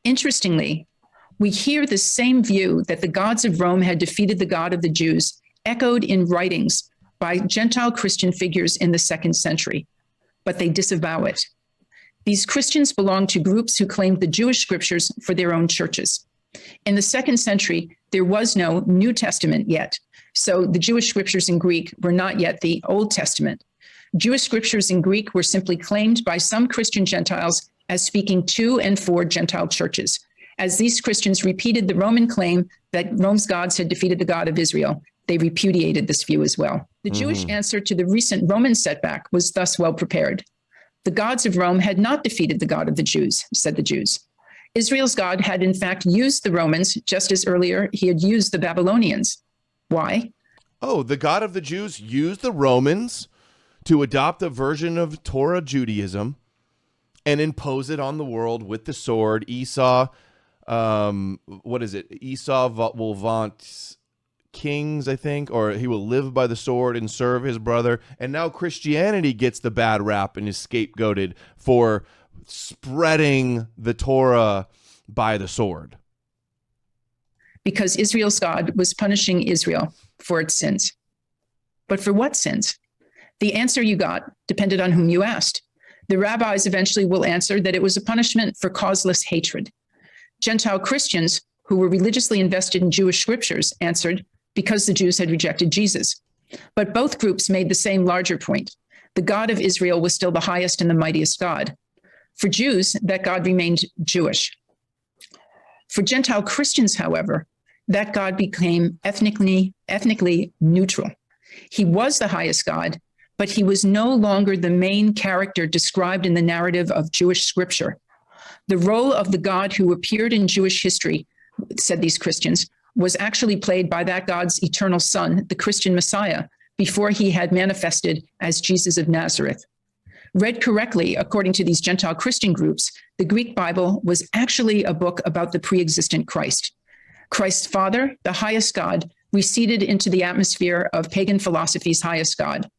Interestingly, we hear the same view that the gods of Rome had defeated the God of the Jews echoed in writings by Gentile Christian figures in the 2nd century, but they disavow it. These Christians belonged to groups who claimed the Jewish scriptures for their own churches. In the 2nd century, there was no New Testament yet, so the Jewish scriptures in Greek were not yet the Old Testament. Jewish scriptures in Greek were simply claimed by some Christian Gentiles as speaking to and for Gentile churches. As these Christians repeated the Roman claim that Rome's gods had defeated the God of Israel, they repudiated this view as well. The Jewish answer to the recent Roman setback was thus well prepared. The gods of Rome had not defeated the God of the Jews, said the Jews. Israel's God had in fact used the Romans, just as earlier he had used the Babylonians. Why? Oh, the God of the Jews used the Romans to adopt a version of Torah Judaism and impose it on the world with the sword. Esau, what is it? Esau will vaunt kings, I think, or he will live by the sword and serve his brother. And now Christianity gets the bad rap and is scapegoated for spreading the Torah by the sword. Because Israel's God was punishing Israel for its sins. But for what sins? The answer you got depended on whom you asked. The rabbis eventually will answer that it was a punishment for causeless hatred. Gentile Christians, who were religiously invested in Jewish scriptures, answered because the Jews had rejected Jesus. But both groups made the same larger point. The God of Israel was still the highest and the mightiest God. For Jews, that God remained Jewish. For Gentile Christians, however, that God became ethnically neutral. He was the highest God, but he was no longer the main character described in the narrative of Jewish scripture. The role of the God who appeared in Jewish history, said these Christians, was actually played by that God's eternal Son, the Christian Messiah, before he had manifested as Jesus of Nazareth. Read correctly, according to these Gentile Christian groups, the Greek Bible was actually a book about the pre-existent Christ. Christ's Father, the highest God, receded into the atmosphere of pagan philosophy's highest God.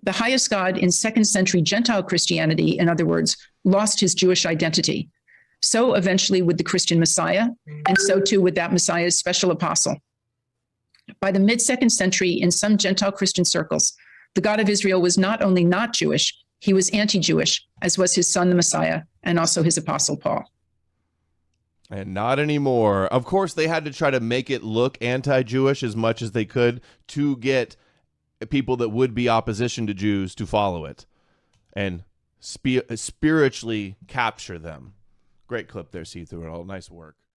The highest God in 2nd century Gentile Christianity, in other words, lost his Jewish identity. So eventually would the Christian Messiah, and so too would that Messiah's special apostle. By the mid-2nd century, in some Gentile Christian circles, the God of Israel was not only not Jewish, he was anti-Jewish, as was his son, the Messiah, and also his apostle, Paul. And not anymore. Of course, they had to try to make it look anti-Jewish as much as they could to get people that would be opposition to Jews to follow it and spiritually capture them. Great clip there, See Through It All. Nice work.